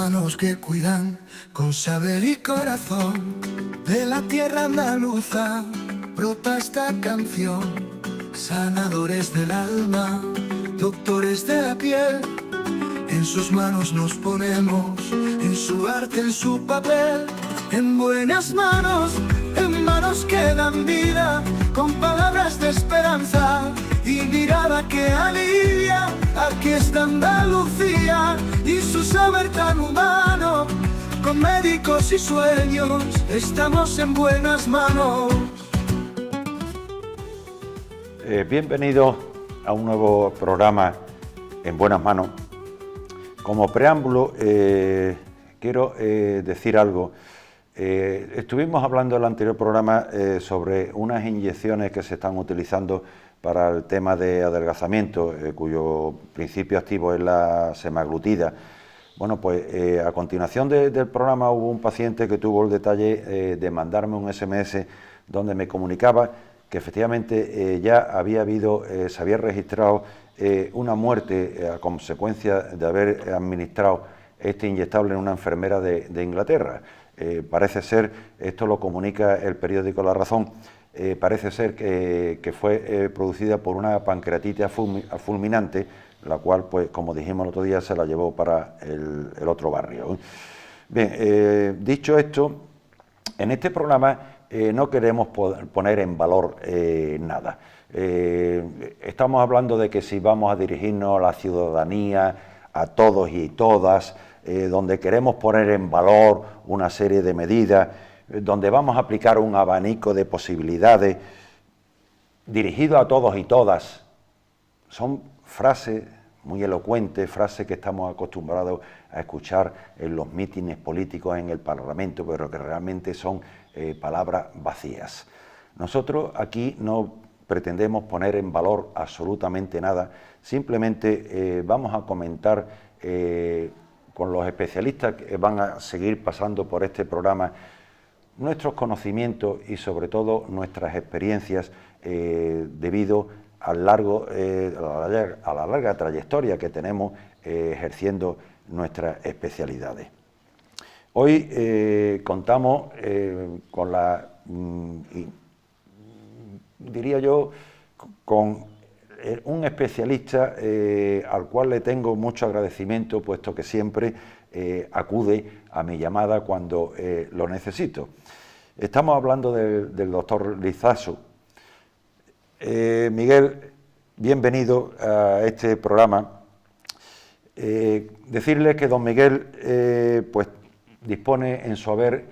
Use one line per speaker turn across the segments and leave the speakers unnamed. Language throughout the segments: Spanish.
manos que cuidan con saber y corazón. De la tierra andaluza brota esta canción. Sanadores del alma, doctores de la piel. En sus manos nos ponemos, en su arte, en su papel. En buenas manos, en manos que dan vida, con palabras de esperanza y mirada que alivia. Aquí está Andalucía y su saber tan humano. Con médicos y sueños estamos en buenas manos.
Bienvenidos a un nuevo programa en buenas manos. Como preámbulo quiero decir algo. Estuvimos hablando en el anterior programa sobre unas inyecciones que se están utilizando para el tema de adelgazamiento, cuyo principio activo es la semaglutida. Bueno, pues a continuación del programa hubo un paciente que tuvo el detalle de mandarme un SMS donde me comunicaba que efectivamente ya había habido, se había registrado una muerte a consecuencia de haber administrado este inyectable en una enfermera de Inglaterra. Parece ser, esto lo comunica el periódico La Razón, parece ser que fue producida por una pancreatitis fulminante, la cual, pues como dijimos el otro día, se la llevó para el otro barrio. Bien, dicho esto, en este programa no queremos poner en valor nada. Estamos hablando de que si vamos a dirigirnos a la ciudadanía, a todos y todas, donde queremos poner en valor una serie de medidas, donde vamos a aplicar un abanico de posibilidades dirigido a todos y todas. Son frases muy elocuentes, frases que estamos acostumbrados a escuchar en los mítines políticos en el Parlamento, pero que realmente son palabras vacías. Nosotros aquí no pretendemos poner en valor absolutamente nada, simplemente vamos a comentar con los especialistas que van a seguir pasando por este programa nuestros conocimientos y sobre todo nuestras experiencias debido a la larga trayectoria que tenemos ejerciendo nuestras especialidades. Hoy contamos con la, diría yo, con un especialista al cual le tengo mucho agradecimiento, puesto que siempre acude a mi llamada cuando lo necesito. Estamos hablando del doctor Lizaso. Miguel, bienvenido a este programa. Decirle que don Miguel pues dispone en su haber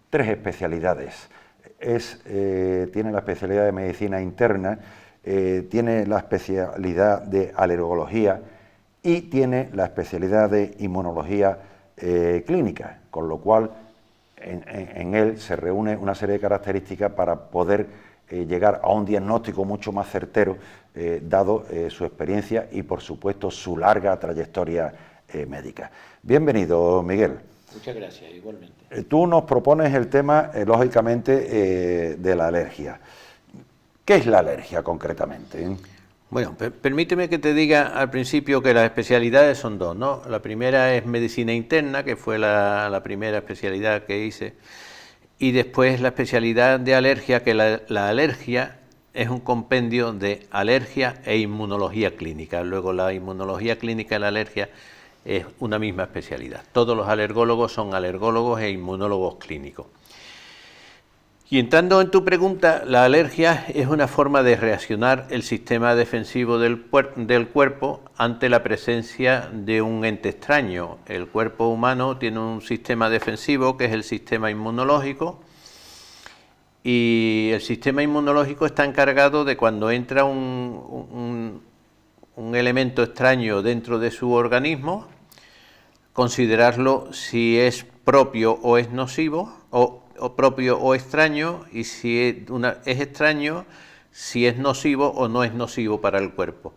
3 especialidades. Tiene la especialidad de medicina interna, tiene la especialidad de alergología y tiene la especialidad de inmunología clínica, con lo cual en él se reúne una serie de características para poder llegar a un diagnóstico mucho más certero, dado su experiencia y por supuesto su larga trayectoria médica. Bienvenido, Miguel.
Muchas gracias, igualmente.
Tú nos propones el tema, lógicamente, de la alergia. ¿Qué es la alergia concretamente?
Bueno, permíteme que te diga al principio que las especialidades son 2, ¿no? La primera es medicina interna, que fue la primera especialidad que hice, y después la especialidad de alergia, que la alergia es un compendio de alergia e inmunología clínica. Luego la inmunología clínica y la alergia es una misma especialidad. Todos los alergólogos son alergólogos e inmunólogos clínicos. Y entrando en tu pregunta, la alergia es una forma de reaccionar el sistema defensivo del cuerpo ante la presencia de un ente extraño. El cuerpo humano tiene un sistema defensivo que es el sistema inmunológico, y el sistema inmunológico está encargado de cuando entra un elemento extraño dentro de su organismo, considerarlo si es propio o es nocivo, o propio o extraño, y si es extraño, si es nocivo o no es nocivo para el cuerpo.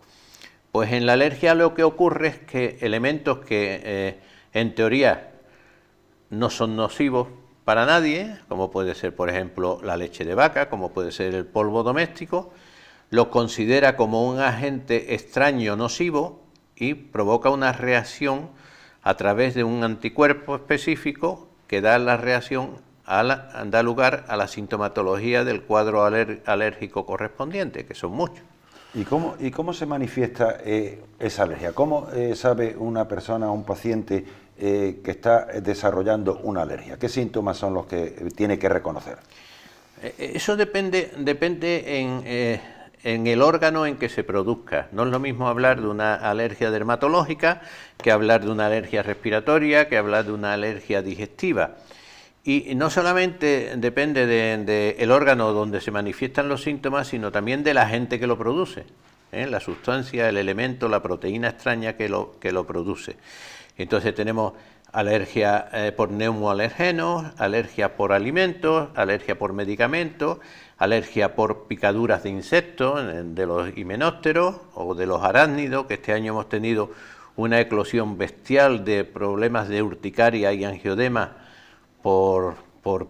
Pues en la alergia lo que ocurre es que elementos que en teoría no son nocivos para nadie, como puede ser por ejemplo la leche de vaca, como puede ser el polvo doméstico, lo considera como un agente extraño nocivo y provoca una reacción a través de un anticuerpo específico que da la reacción, da lugar a la sintomatología del cuadro alérgico correspondiente, que son muchos.
¿Y cómo se manifiesta esa alergia? ¿Cómo sabe una persona, un paciente, que está desarrollando una alergia? ¿Qué síntomas son los que tiene que reconocer?
Eso depende en el órgano en que se produzca. No es lo mismo hablar de una alergia dermatológica que hablar de una alergia respiratoria, que hablar de una alergia digestiva. Y no solamente depende del órgano donde se manifiestan los síntomas, sino también del agente que lo produce, la sustancia, el elemento, la proteína extraña que lo produce. Entonces tenemos alergia por neumoalergenos, alergia por alimentos, alergia por medicamentos, alergia por picaduras de insectos, de los himenópteros o de los arácnidos, que este año hemos tenido una eclosión bestial de problemas de urticaria y angiodema por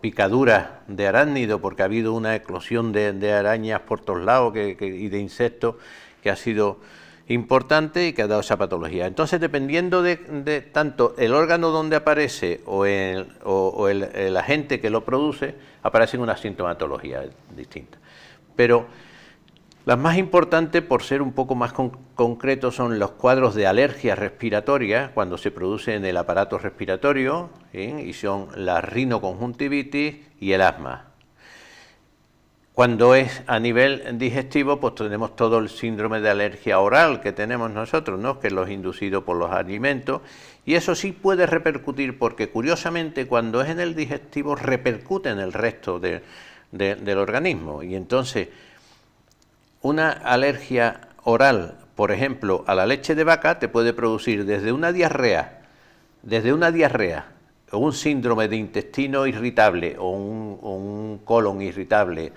picaduras de arácnido, porque ha habido una eclosión de arañas por todos lados y de insectos que ha sido importante y que ha dado esa patología. Entonces, dependiendo de tanto el órgano donde aparece o el agente que lo produce, aparecen unas sintomatologías distintas. Pero las más importantes, por ser un poco más concretos, son los cuadros de alergia respiratoria, cuando se produce en el aparato respiratorio, y son la rinoconjuntivitis y el asma. Cuando es a nivel digestivo, pues tenemos todo el síndrome de alergia oral que tenemos nosotros, ¿no?, que es los inducidos por los alimentos, y eso sí puede repercutir, porque curiosamente cuando es en el digestivo repercute en el resto del organismo, y entonces una alergia oral, por ejemplo, a la leche de vaca, te puede producir desde una diarrea o un síndrome de intestino irritable o un colon irritable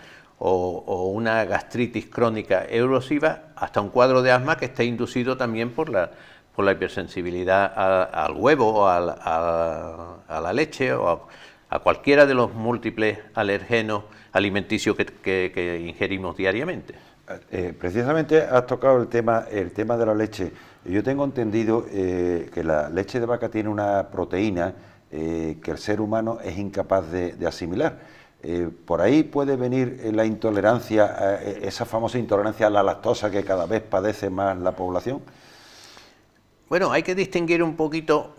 o una gastritis crónica erosiva, hasta un cuadro de asma que está inducido también por la hipersensibilidad al huevo o a la leche o a cualquiera de los múltiples alergenos alimenticios que ingerimos diariamente.
Precisamente has tocado el tema de la leche. Yo tengo entendido que la leche de vaca tiene una proteína que el ser humano es incapaz de asimilar. Por ahí puede venir la intolerancia, esa famosa intolerancia a la lactosa que cada vez padece más la población.
Bueno, hay que distinguir un poquito,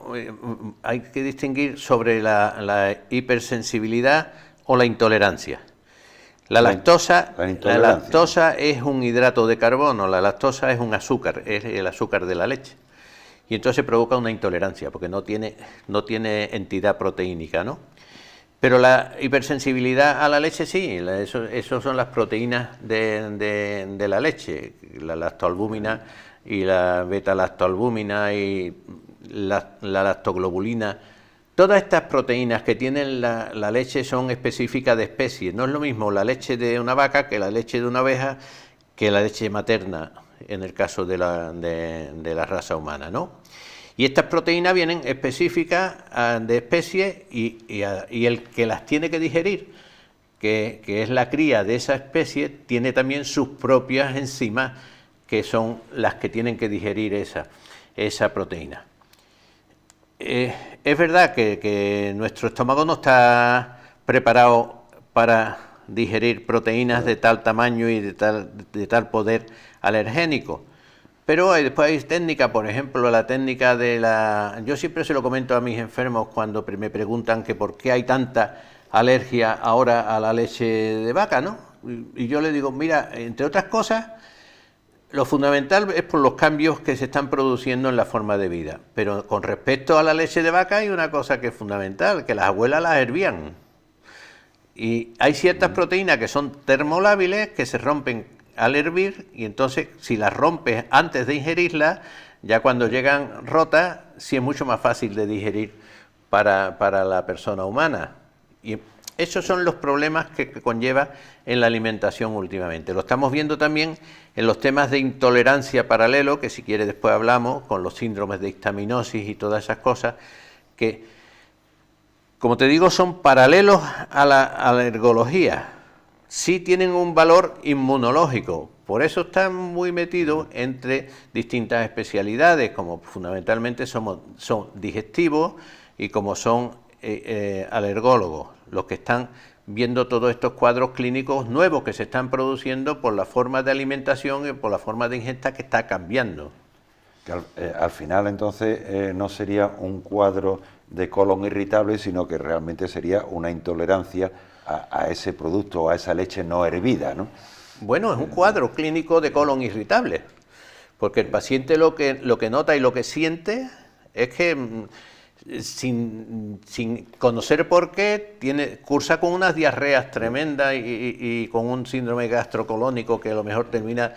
sobre la hipersensibilidad o la intolerancia. La lactosa es un hidrato de carbono, la lactosa es un azúcar, es el azúcar de la leche. Y entonces provoca una intolerancia, porque no tiene entidad proteínica, ¿no? Pero la hipersensibilidad a la leche sí, eso son las proteínas de la leche, la lactoalbúmina y la beta-lactoalbúmina y la lactoglobulina. Todas estas proteínas que tienen la leche son específicas de especies. No es lo mismo la leche de una vaca que la leche de una oveja que la leche materna, en el caso de la raza humana, ¿no? Y estas proteínas vienen específicas de especies y el que las tiene que digerir, que es la cría de esa especie, tiene también sus propias enzimas, que son las que tienen que digerir esa proteína. Es verdad que nuestro estómago no está preparado para digerir proteínas de tal tamaño y de tal poder alergénico, pero después hay técnicas, por ejemplo, la técnica yo siempre se lo comento a mis enfermos cuando me preguntan que por qué hay tanta alergia ahora a la leche de vaca, ¿no? Y yo le digo, mira, entre otras cosas, lo fundamental es por los cambios que se están produciendo en la forma de vida. Pero con respecto a la leche de vaca hay una cosa que es fundamental, que las abuelas las hervían. Y hay ciertas proteínas que son termolábiles, que se rompen al hervir, y entonces si las rompes antes de ingerirlas, ya cuando llegan rotas, sí es mucho más fácil de digerir para la persona humana. Y esos son los problemas que conlleva en la alimentación últimamente. Lo estamos viendo también en los temas de intolerancia paralelo, que si quiere después hablamos, con los síndromes de histaminosis y todas esas cosas, que, como te digo, son paralelos a la alergología. Sí tienen un valor inmunológico, Por eso están muy metidos entre distintas especialidades, como fundamentalmente son digestivos y como son alergólogos, los que están viendo todos estos cuadros clínicos nuevos que se están produciendo por la forma de alimentación y por la forma de ingesta que está cambiando.
Que al final entonces no sería un cuadro de colon irritable, sino que realmente sería una intolerancia a ese producto, a esa leche no hervida, ¿no?
Bueno, es un cuadro clínico de colon irritable, porque el paciente lo que nota y lo que siente es que sin conocer por qué cursa con unas diarreas tremendas y con un síndrome gastrocolónico que a lo mejor termina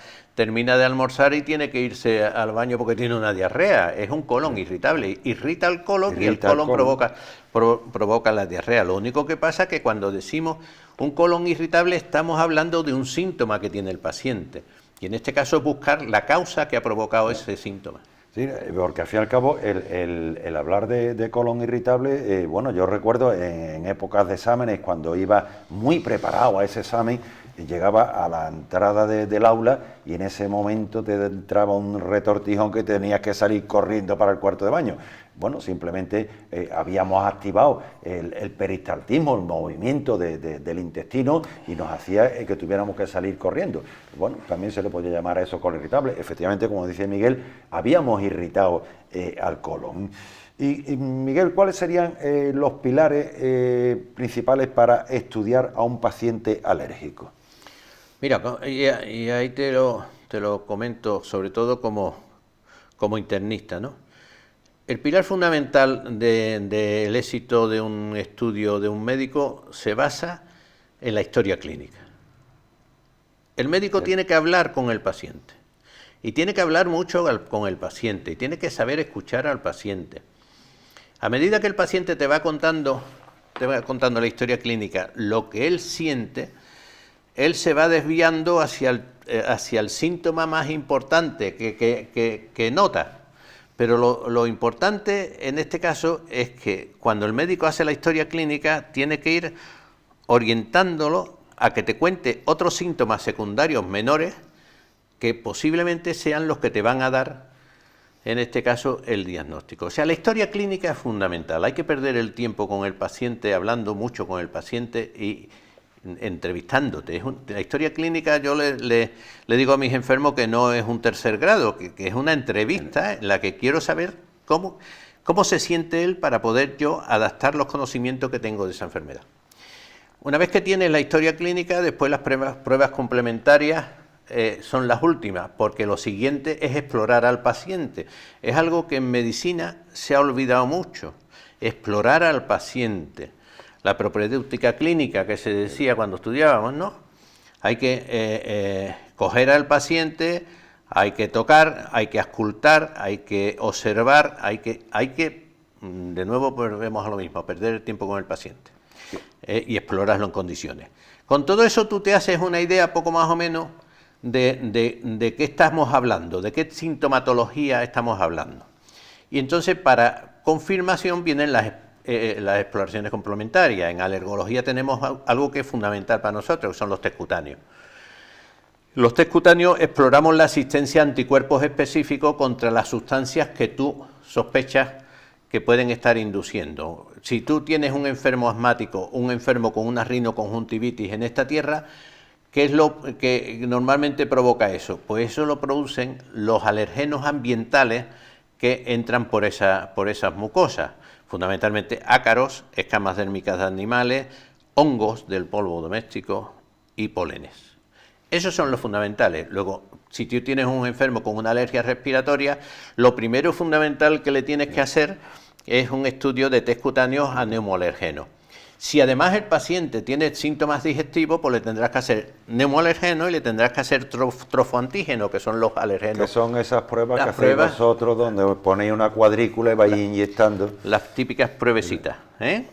de almorzar y tiene que irse al baño porque tiene una diarrea. Es un colon irritable, irrita el colon y el colon provoca la diarrea. Lo único que pasa es que cuando decimos un colon irritable estamos hablando de un síntoma que tiene el paciente y en este caso buscar la causa que ha provocado ese síntoma.
Sí, porque al fin y al cabo el hablar de colon irritable, bueno, yo recuerdo en épocas de exámenes, cuando iba muy preparado a ese examen, llegaba a la entrada del aula y en ese momento te entraba un retortijón que tenías que salir corriendo para el cuarto de baño. Bueno, simplemente habíamos activado el peristaltismo, el movimiento del intestino y nos hacía que tuviéramos que salir corriendo. Bueno, también se le podía llamar a eso colon irritable. Efectivamente, como dice Miguel, habíamos irritado al colon. Y Miguel, ¿cuáles serían los pilares principales para estudiar a un paciente alérgico?
Mira, y ahí te lo comento, sobre todo como internista, ¿no? El pilar fundamental del éxito de un estudio de un médico se basa en la historia clínica. El médico tiene que hablar con el paciente y tiene que hablar mucho con el paciente y tiene que saber escuchar al paciente. A medida que el paciente te va contando la historia clínica, lo que él siente, él se va desviando hacia el síntoma más importante que nota. Pero lo importante en este caso es que cuando el médico hace la historia clínica tiene que ir orientándolo a que te cuente otros síntomas secundarios menores que posiblemente sean los que te van a dar, en este caso, el diagnóstico. O sea, la historia clínica es fundamental. Hay que perder el tiempo con el paciente, hablando mucho con el paciente y entrevistándote. La historia clínica, yo le digo a mis enfermos que no es un tercer grado, que es una entrevista en la que quiero saber cómo se siente él para poder yo adaptar los conocimientos que tengo de esa enfermedad. Una vez que tienes la historia clínica, después las pruebas complementarias son las últimas, porque lo siguiente es explorar al paciente. Es algo que en medicina se ha olvidado mucho, explorar al paciente. La propedéutica clínica que se decía cuando estudiábamos, ¿no? Hay que coger al paciente, hay que tocar, hay que auscultar, hay que observar, hay que de nuevo volvemos a lo mismo, perder el tiempo con el paciente y explorarlo en condiciones. Con todo eso tú te haces una idea poco más o menos de qué estamos hablando, de qué sintomatología estamos hablando. Y entonces para confirmación vienen las exploraciones complementarias. En alergología tenemos algo que es fundamental para nosotros, que son los test cutáneos. Los test cutáneos exploramos la existencia de anticuerpos específicos contra las sustancias que tú sospechas que pueden estar induciendo. Si tú tienes un enfermo asmático, un enfermo con una rinoconjuntivitis en esta tierra, ¿qué es lo que normalmente provoca eso? Pues eso lo producen los alergenos ambientales que entran por esas mucosas. Fundamentalmente ácaros, escamas dérmicas de animales, hongos del polvo doméstico y polenes. Esos son los fundamentales. Luego, si tú tienes un enfermo con una alergia respiratoria, lo primero fundamental que le tienes que hacer es un estudio de test cutáneos a neumoalergenos. Si además el paciente tiene síntomas digestivos, pues le tendrás que hacer neumoalergeno y le tendrás que hacer trofoantígeno, que son los alergenos.
Que son esas pruebas que hacéis vosotros, donde os ponéis una cuadrícula y vais inyectando.
Las típicas pruebecitas, ¿eh?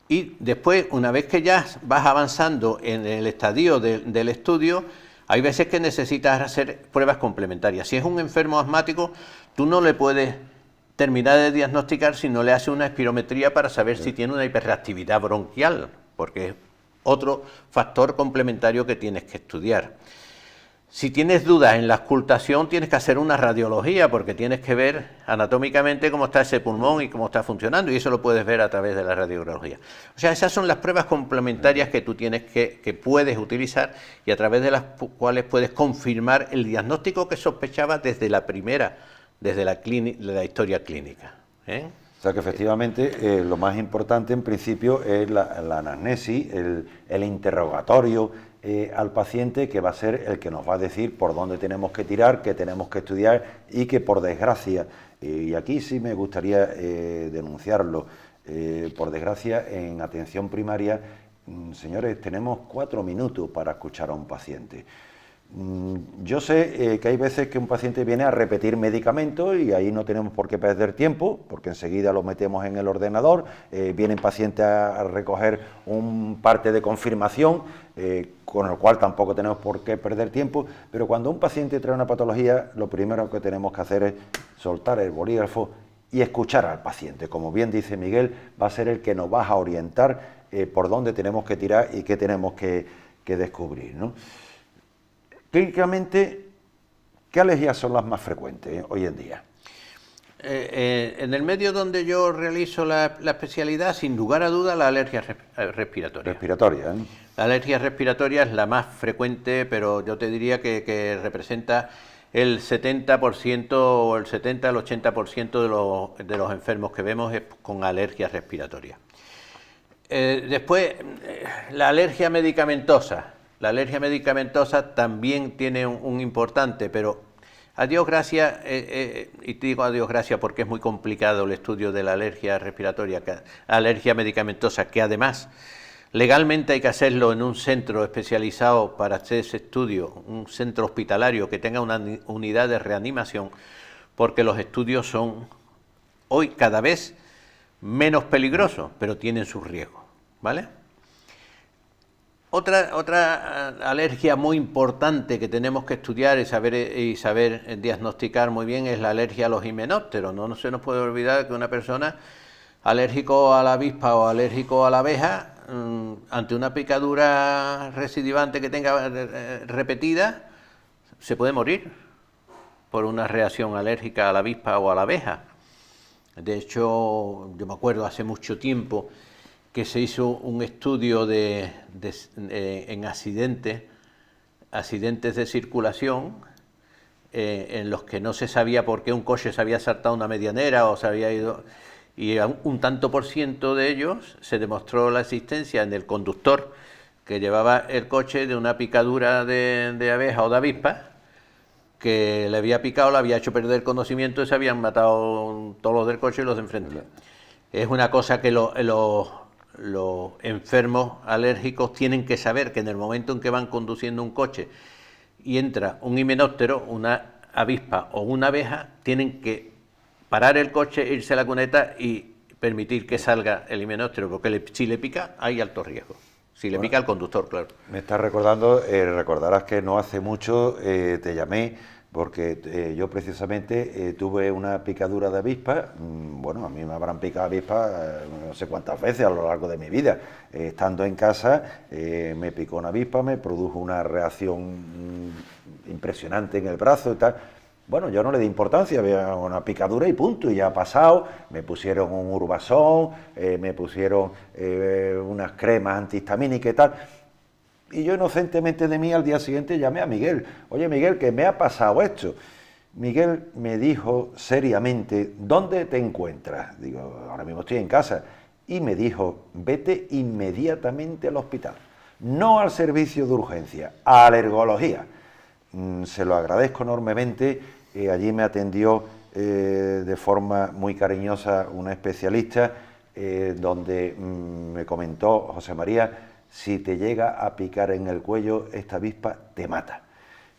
Y después, una vez que ya vas avanzando en el estadio del estudio, hay veces que necesitas hacer pruebas complementarias. Si es un enfermo asmático, tú no le puedes terminar de diagnosticar si no le hace una espirometría para saber si tiene una hiperreactividad bronquial, porque es otro factor complementario que tienes que estudiar. Si tienes dudas en la auscultación, tienes que hacer una radiología porque tienes que ver anatómicamente cómo está ese pulmón y cómo está funcionando, y eso lo puedes ver a través de la radiología. O sea, esas son las pruebas complementarias que tú tienes que puedes utilizar y a través de las cuales puedes confirmar el diagnóstico que sospechabas desde la primera, desde la historia clínica.
O sea que efectivamente lo más importante en principio es la anamnesis, el interrogatorio al paciente, que va a ser el que nos va a decir por dónde tenemos que tirar, qué tenemos que estudiar, y que por desgracia, y aquí sí me gustaría denunciarlo, por desgracia en atención primaria, señores, tenemos 4 minutos para escuchar a un paciente. Yo sé que hay veces que un paciente viene a repetir medicamentos y ahí no tenemos por qué perder tiempo, porque enseguida lo metemos en el ordenador, vienen pacientes a recoger un parte de confirmación, con el cual tampoco tenemos por qué perder tiempo, pero cuando un paciente trae una patología, lo primero que tenemos que hacer es soltar el bolígrafo y escuchar al paciente. Como bien dice Miguel, va a ser el que nos va a orientar por dónde tenemos que tirar y qué tenemos que descubrir, ¿no? Clínicamente, ¿qué alergias son las más frecuentes hoy en día?
En el medio donde yo realizo la especialidad, sin lugar a duda, la alergia respiratoria.
Respiratoria, ¿eh? La
alergia respiratoria es la más frecuente, pero yo te diría que representa el 70% o el 70 al 80% de los enfermos que vemos es con alergia respiratoria. Después, la alergia medicamentosa. La alergia medicamentosa también tiene un importante, pero a Dios gracias, y te digo a Dios gracias porque es muy complicado el estudio de la alergia respiratoria, alergia medicamentosa, que además legalmente hay que hacerlo en un centro especializado para hacer ese estudio, un centro hospitalario que tenga una unidad de reanimación, porque los estudios son hoy cada vez menos peligrosos, pero tienen sus riesgos, ¿vale? Otra alergia muy importante que tenemos que estudiar y saber diagnosticar muy bien es la alergia a los himenópteros. No se nos puede olvidar que una persona alérgico a la avispa o alérgico a la abeja, ante una picadura recidivante que tenga repetida, se puede morir por una reacción alérgica a la avispa o a la abeja. De hecho, yo me acuerdo hace mucho tiempo que se hizo un estudio en accidentes de circulación, en los que no se sabía por qué un coche se había saltado una medianera o se había ido, y un tanto por ciento de ellos se demostró la existencia en el conductor que llevaba el coche de una picadura de abeja o de avispa, que le había picado, le había hecho perder conocimiento y se habían matado todos los del coche y los de enfrente. Es una cosa que los enfermos alérgicos tienen que saber, que en el momento en que van conduciendo un coche y entra un himenóptero, una avispa o una abeja, tienen que parar el coche, irse a la cuneta y permitir que salga el himenóptero, porque si le pica hay alto riesgo. Si le pica al conductor, claro.
Me estás recordando, recordarás que no hace mucho te llamé porque yo precisamente tuve una picadura de avispa. Bueno, a mí me habrán picado avispas no sé cuántas veces a lo largo de mi vida. Estando en casa me picó una avispa, me produjo una reacción impresionante en el brazo y tal. Bueno, yo no le di importancia, había una picadura y punto, y ya ha pasado. Me pusieron un Urbazón, me pusieron unas cremas antihistamínicas y tal. Y yo inocentemente de mí al día siguiente llamé a Miguel. Oye, Miguel, que me ha pasado esto. Miguel me dijo seriamente, ¿dónde te encuentras? Digo, ahora mismo estoy en casa. Y me dijo, vete inmediatamente al hospital. No al servicio de urgencia, a alergología. Se lo agradezco enormemente. Allí me atendió de forma muy cariñosa una especialista, donde me comentó, José María, si te llega a picar en el cuello esta avispa, te mata.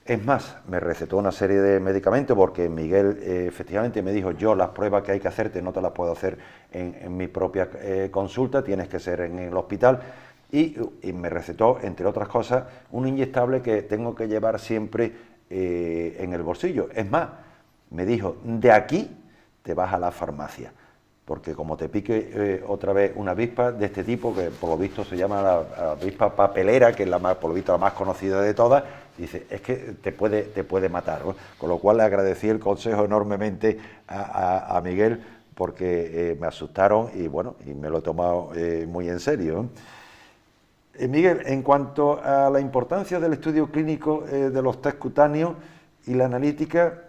Es más, me recetó una serie de medicamentos porque Miguel efectivamente me dijo, yo las pruebas que hay que hacerte no te las puedo hacer en mi propia consulta, tienes que ser en el hospital. Y me recetó, entre otras cosas, un inyectable que tengo que llevar siempre en el bolsillo. Es más, me dijo, de aquí te vas a la farmacia. porque como te pique otra vez una avispa de este tipo, que por lo visto se llama la avispa papelera, que es la más, por lo visto, la más conocida de todas, dice, es que te puede matar, ¿no? Con lo cual le agradecí el consejo enormemente a Miguel, porque me asustaron y bueno, y me lo he tomado muy en serio. Miguel, en cuanto a la importancia del estudio clínico de los test cutáneos y la analítica,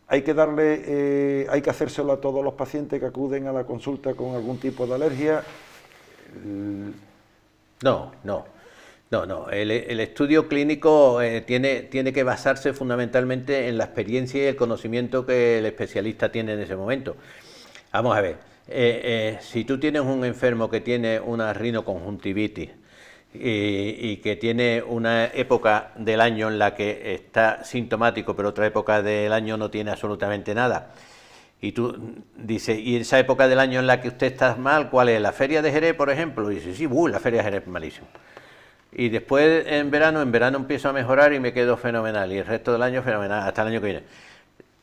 hay que hacérselo a todos los pacientes que acuden a la consulta con algún tipo de alergia.
No. El estudio clínico tiene que basarse fundamentalmente en la experiencia y el conocimiento que el especialista tiene en ese momento. Vamos a ver, si tú tienes un enfermo que tiene una rinoconjuntivitis y que tiene una época del año en la que está sintomático, pero otra época del año no tiene absolutamente nada, y tú dices, ¿y esa época del año en la que usted está mal, cuál es? ¿La feria de Jerez, por ejemplo? Y dices, sí, la feria de Jerez es malísimo. Y después en verano empiezo a mejorar y me quedo fenomenal, y el resto del año fenomenal, hasta el año que viene.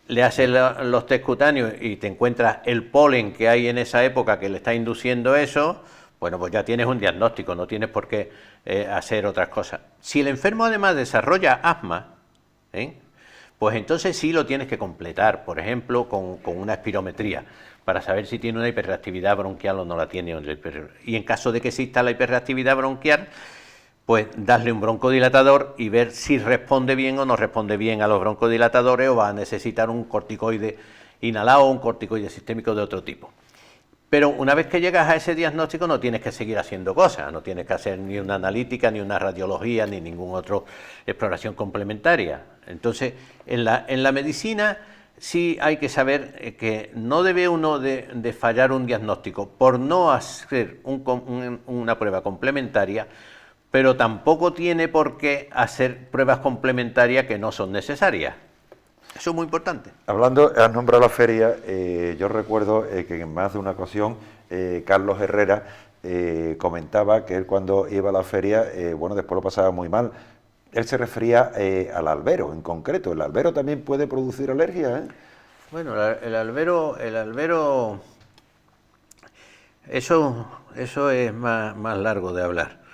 Le haces los test cutáneos y te encuentras el polen que hay en esa época que le está induciendo eso, bueno, pues ya tienes un diagnóstico, no tienes por qué hacer otras cosas. Si el enfermo además desarrolla asma, pues entonces sí lo tienes que completar, por ejemplo, con una espirometría, para saber si tiene una hiperreactividad bronquial o no la tiene. Y en caso de que exista la hiperreactividad bronquial, pues darle un broncodilatador y ver si responde bien o no responde bien a los broncodilatadores, o va a necesitar un corticoide inhalado o un corticoide sistémico de otro tipo. Pero una vez que llegas a ese diagnóstico no tienes que seguir haciendo cosas, no tienes que hacer ni una analítica, ni una radiología, ni ninguna otra exploración complementaria. Entonces, en la medicina sí hay que saber que no debe uno de fallar un diagnóstico por no hacer una prueba complementaria, pero tampoco tiene por qué hacer pruebas complementarias que no son necesarias. Eso es muy importante.
Hablando, has nombrado la feria, yo recuerdo que en más de una ocasión Carlos Herrera comentaba que él cuando iba a la feria, bueno, después lo pasaba muy mal. Él se refería al albero en concreto. ¿El albero también puede producir alergia?
Bueno, el albero, eso es más largo de hablar.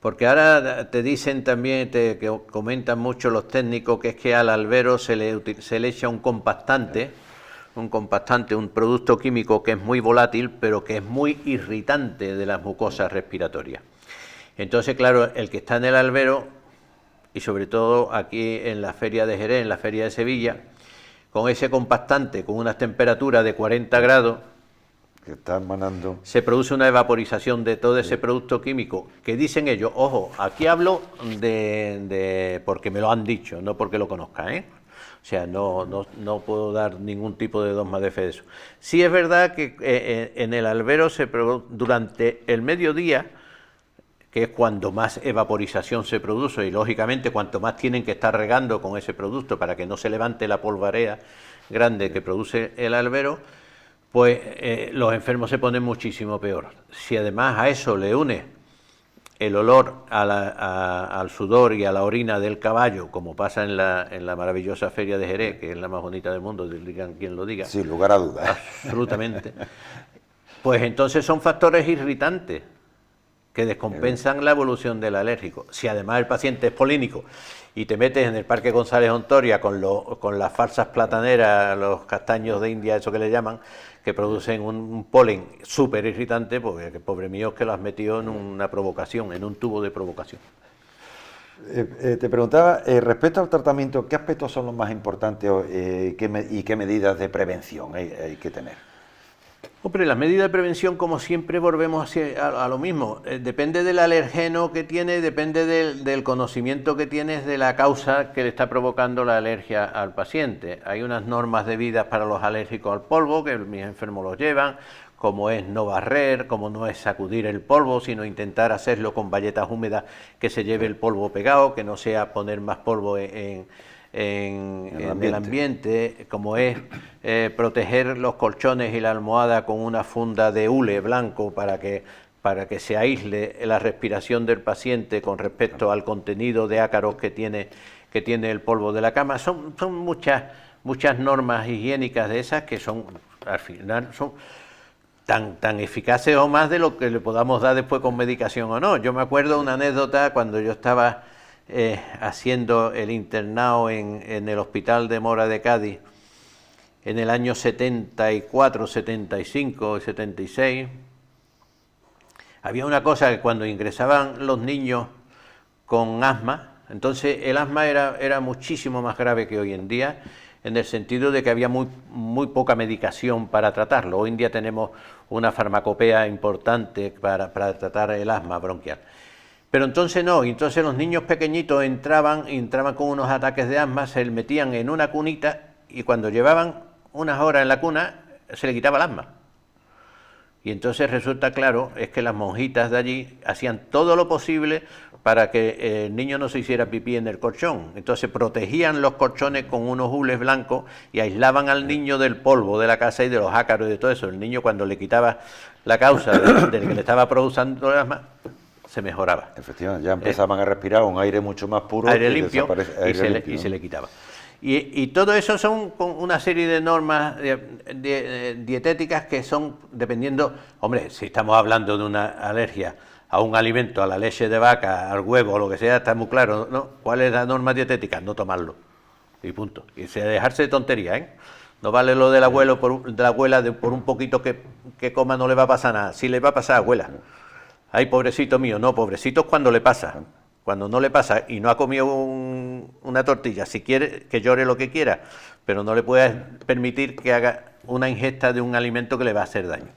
Porque ahora te dicen también, que comentan mucho los técnicos, que es que al albero se le echa un compactante, un producto químico que es muy volátil, pero que es muy irritante de las mucosas respiratorias. Entonces, claro, el que está en el albero, y sobre todo aquí en la feria de Jerez, en la feria de Sevilla, con ese compactante, con unas temperaturas de 40 grados,
que está emanando,
se produce una evaporización de todo ese producto químico, que dicen ellos, ojo, aquí hablo de porque me lo han dicho, no porque lo conozca, O sea, no puedo dar ningún tipo de dogma de fe de eso. Sí es verdad que en el albero durante el mediodía, que es cuando más evaporización se produce, y lógicamente cuanto más tienen que estar regando con ese producto para que no se levante la polvareda grande que produce el albero, pues los enfermos se ponen muchísimo peor. Si además a eso le une el olor al sudor y a la orina del caballo, como pasa en la maravillosa feria de Jerez, que es la más bonita del mundo, digan quien lo diga.
Sin lugar a dudas.
Absolutamente. Pues entonces son factores irritantes que descompensan la evolución del alérgico. Si además el paciente es polínico y te metes en el Parque González Ontoria con las falsas plataneras, los castaños de India, eso que le llaman, que producen un polen súper irritante, pues pobre mío, que lo has metido en una provocación, en un tubo de provocación.
Te preguntaba, respecto al tratamiento, ¿qué aspectos son los más importantes y qué medidas de prevención hay que tener?
Hombre, las medidas de prevención, como siempre, volvemos a lo mismo. Depende del alergeno que tiene, depende del conocimiento que tienes de la causa que le está provocando la alergia al paciente. Hay unas normas debidas para los alérgicos al polvo, que mis enfermos los llevan, como es no barrer, como no es sacudir el polvo, sino intentar hacerlo con bayetas húmedas, que se lleve el polvo pegado, que no sea poner más polvo en el ambiente, como es proteger los colchones y la almohada con una funda de hule blanco para que se aísle la respiración del paciente con respecto al contenido de ácaros que tiene el polvo de la cama. Son muchas normas higiénicas de esas que son al final son tan eficaces o más de lo que le podamos dar después con medicación o no. Yo me acuerdo una anécdota cuando yo estaba haciendo el internado en el Hospital de Mora de Cádiz en el año 74, 75 y 76. Había una cosa que cuando ingresaban los niños con asma, entonces el asma era muchísimo más grave que hoy en día, en el sentido de que había muy poca medicación para tratarlo. Hoy en día tenemos una farmacopea importante para tratar el asma bronquial. Pero entonces no, entonces los niños pequeñitos entraban con unos ataques de asma, se metían en una cunita y cuando llevaban unas horas en la cuna se le quitaba el asma. Y entonces resulta claro, es que las monjitas de allí hacían todo lo posible para que el niño no se hiciera pipí en el colchón. Entonces protegían los colchones con unos hules blancos y aislaban al niño del polvo de la casa y de los ácaros y de todo eso. El niño, cuando le quitaba la causa del que le estaba produciendo el asma, se mejoraba.
Efectivamente, ya empezaban a respirar un aire mucho más puro.
Aire limpio, y se le quitaba. Y todo eso son una serie de normas dietéticas que son dependiendo, hombre, si estamos hablando de una alergia a un alimento, a la leche de vaca, al huevo, o lo que sea, está muy claro, ¿no? ¿Cuál es la norma dietética? No tomarlo. Y punto. Y dejarse de tonterías, ¿eh? No vale lo del abuelo, de la abuela, por un poquito que coma no le va a pasar nada. Sí le va a pasar, abuela. Ay, pobrecito mío. No, pobrecito es cuando le pasa. Cuando no le pasa y no ha comido una tortilla, si quiere que llore lo que quiera, pero no le puedes permitir que haga una ingesta de un alimento que le va a hacer daño.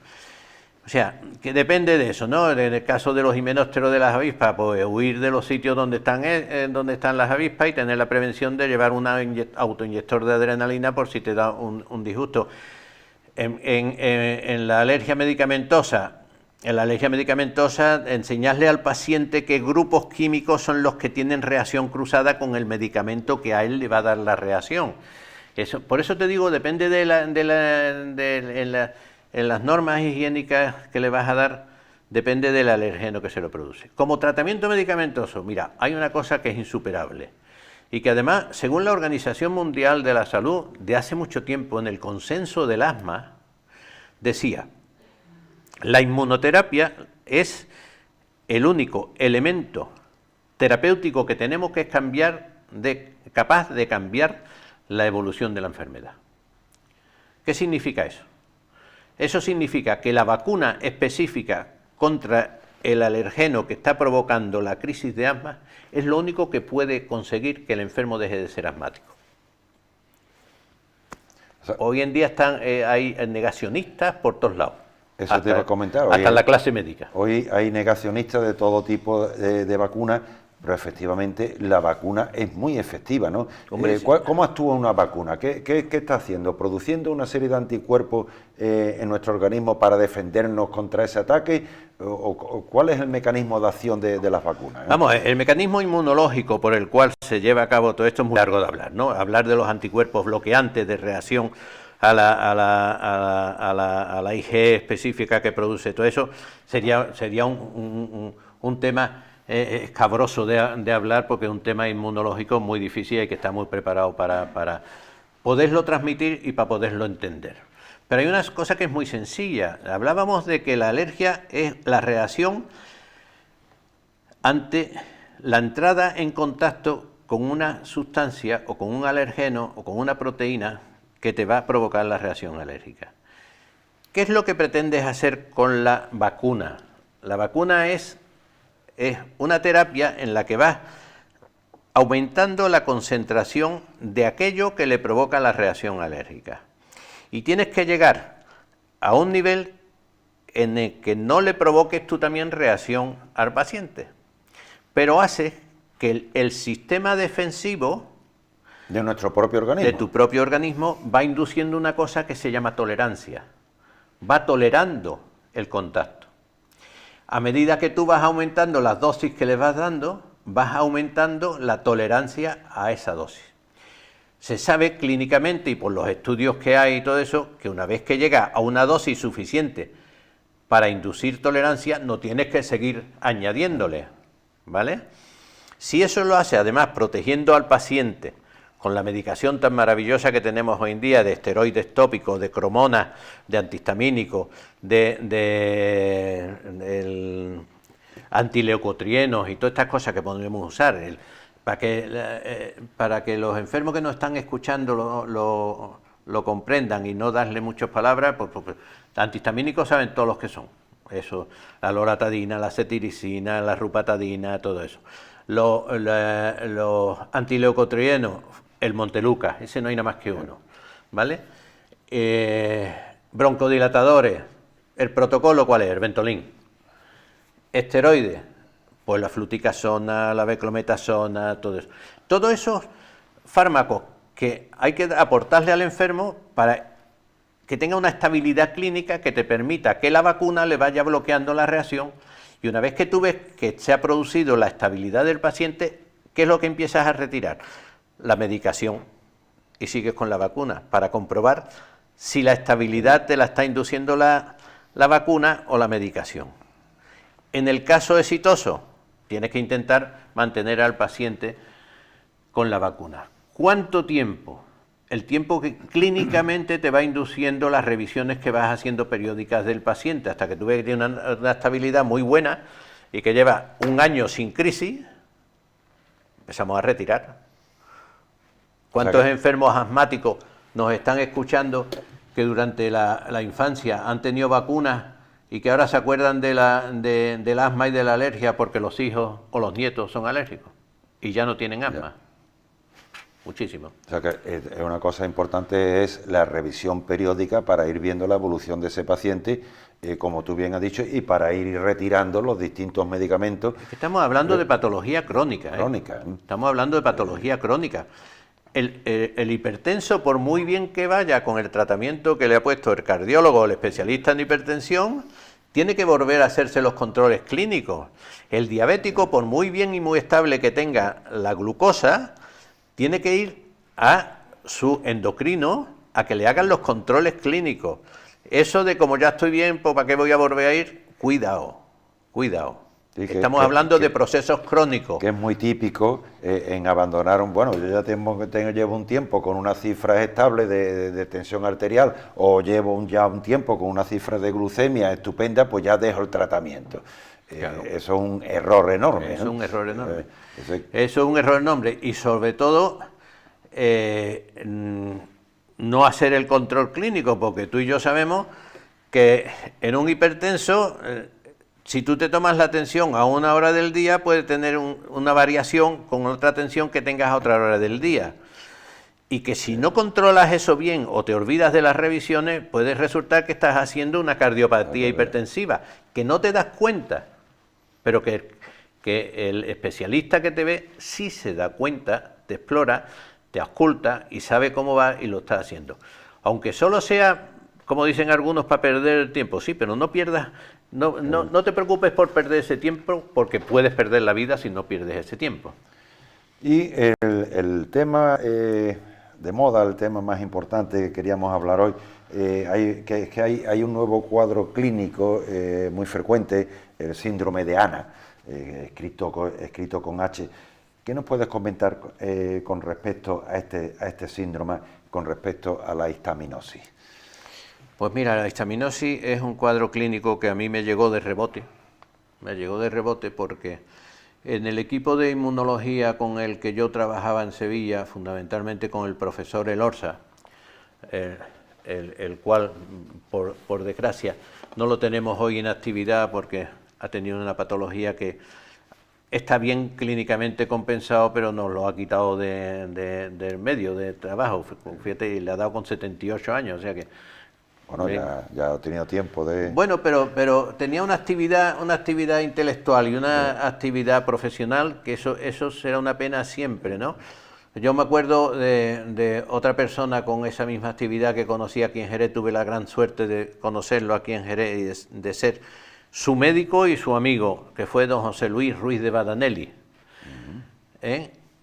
O sea, que depende de eso, ¿no? En el caso de los himenópteros de las avispas, pues huir de los sitios donde están las avispas y tener la prevención de llevar un autoinyector de adrenalina por si te da un disgusto. En la alergia medicamentosa, enseñarle al paciente qué grupos químicos son los que tienen reacción cruzada con el medicamento que a él le va a dar la reacción. Por eso te digo, depende en las normas higiénicas que le vas a dar, depende del alergeno que se lo produce. Como tratamiento medicamentoso, mira, hay una cosa que es insuperable y que además, según la Organización Mundial de la Salud, de hace mucho tiempo, en el consenso del asma, decía: la inmunoterapia es el único elemento terapéutico que tenemos que es capaz de cambiar la evolución de la enfermedad. ¿Qué significa eso? Eso significa que la vacuna específica contra el alergeno que está provocando la crisis de asma es lo único que puede conseguir que el enfermo deje de ser asmático. O sea, hoy en día hay negacionistas por todos lados.
Eso te iba a comentar.
Hasta en la clase médica.
Hoy hay negacionistas de todo tipo de vacunas, pero efectivamente la vacuna es muy efectiva, ¿no?
Hombre, sí.
¿Cómo actúa una vacuna? ¿Qué está haciendo? ¿Produciendo una serie de anticuerpos en nuestro organismo para defendernos contra ese ataque? ¿O cuál es el mecanismo de acción de las vacunas?
Vamos, el mecanismo inmunológico por el cual se lleva a cabo todo esto es muy largo de hablar, ¿no? Hablar de los anticuerpos bloqueantes de reacción a la IgE específica que produce todo eso sería un tema escabroso de hablar, porque es un tema inmunológico muy difícil y hay que estar muy preparado para poderlo transmitir y para poderlo entender. Pero hay una cosa que es muy sencilla. Hablábamos de que la alergia es la reacción ante la entrada en contacto con una sustancia o con un alergeno o con una proteína que te va a provocar la reacción alérgica. ¿Qué es lo que pretendes hacer con la vacuna? La vacuna es una terapia en la que vas aumentando la concentración de aquello que le provoca la reacción alérgica. Y tienes que llegar a un nivel en el que no le provoques tú también reacción al paciente, pero hace que el sistema defensivo
de nuestro propio organismo,
de tu propio organismo, va induciendo una cosa que se llama tolerancia. Va tolerando el contacto. A medida que tú vas aumentando las dosis que le vas dando, vas aumentando la tolerancia a esa dosis. Se sabe clínicamente y por los estudios que hay y todo eso, que una vez que llega a una dosis suficiente para inducir tolerancia, no tienes que seguir añadiéndole, ¿vale? Si eso lo hace además protegiendo al paciente con la medicación tan maravillosa que tenemos hoy en día de esteroides tópicos, de cromonas, de antihistamínicos, de antileucotrienos y todas estas cosas que podemos usar, para que los enfermos que nos están escuchando lo comprendan y no darle muchas palabras, pues antihistamínicos saben todos los que son. Eso, la loratadina, la cetiricina, la rupatadina, todo eso. Los antileucotrienos, el Montelukast, ese no hay nada más que uno, ¿vale? Broncodilatadores, ¿el protocolo cuál es? El Ventolin. Esteroides, pues la fluticasona, la beclometasona, todo eso. Todos esos fármacos que hay que aportarle al enfermo para que tenga una estabilidad clínica que te permita que la vacuna le vaya bloqueando la reacción, y una vez que tú ves que se ha producido la estabilidad del paciente, ¿qué es lo que empiezas a retirar? La medicación, y sigues con la vacuna para comprobar si la estabilidad te la está induciendo la vacuna o la medicación. En el caso exitoso, tienes que intentar mantener al paciente con la vacuna. ¿Cuánto tiempo? El tiempo que clínicamente te va induciendo las revisiones que vas haciendo periódicas del paciente, hasta que tú ves que tiene una estabilidad muy buena y que lleva un año sin crisis, empezamos a retirar. ¿Cuántos enfermos asmáticos nos están escuchando que durante la infancia han tenido vacunas y que ahora se acuerdan del asma y de la alergia porque los hijos o los nietos son alérgicos y ya no tienen asma? Muchísimo.
O sea que una cosa importante es la revisión periódica para ir viendo la evolución de ese paciente, como tú bien has dicho, y para ir retirando los distintos medicamentos.
Es que estamos hablando de patología crónica. Estamos hablando de patología crónica. El hipertenso, por muy bien que vaya con el tratamiento que le ha puesto el cardiólogo o el especialista en hipertensión, tiene que volver a hacerse los controles clínicos. El diabético, por muy bien y muy estable que tenga la glucosa, tiene que ir a su endocrino a que le hagan los controles clínicos. Eso de como ya estoy bien, pues ¿para qué voy a volver a ir? Cuidado, cuidado. Sí, estamos hablando de procesos crónicos.
Que es muy típico en abandonar bueno, yo ya llevo un tiempo con unas cifras estables de tensión arterial, o llevo ya un tiempo con una cifra de glucemia estupenda, pues ya dejo el tratamiento. Claro. Eso es un error enorme.
Es un error enorme. Eso es un error enorme, y sobre todo no hacer el control clínico, porque tú y yo sabemos que en un hipertenso, si tú te tomas la tensión a una hora del día, puede tener una variación con otra tensión que tengas a otra hora del día. Y que si no controlas eso bien o te olvidas de las revisiones, puede resultar que estás haciendo una cardiopatía hipertensiva, que no te das cuenta, pero que el especialista que te ve sí se da cuenta, te explora, te ausculta y sabe cómo va y lo está haciendo. Aunque solo sea, como dicen algunos, para perder el tiempo, sí, pero no pierdas, no te preocupes por perder ese tiempo, porque puedes perder la vida si no pierdes ese tiempo.
Y el tema de moda, el tema más importante que queríamos hablar hoy, hay un nuevo cuadro clínico muy frecuente, el síndrome de Anna, escrito con H. ¿Qué nos puedes comentar con respecto a este síndrome, con respecto a la histaminosis?
Pues mira, la histaminosis es un cuadro clínico que a mí me llegó de rebote. Me llegó de rebote porque en el equipo de inmunología con el que yo trabajaba en Sevilla, fundamentalmente con el profesor Elorza, el cual, por desgracia, no lo tenemos hoy en actividad porque ha tenido una patología que está bien clínicamente compensado, pero nos lo ha quitado del medio de trabajo. Fíjate, le ha dado con 78 años, o sea que...
Bueno, ya ha tenido tiempo de...
Bueno, pero tenía una actividad intelectual y una actividad profesional, que eso será una pena siempre, ¿no? Yo me acuerdo de otra persona con esa misma actividad que conocí aquí en Jerez, tuve la gran suerte de conocerlo aquí en Jerez y de ser su médico y su amigo, que fue don José Luis Ruiz de Badanelli.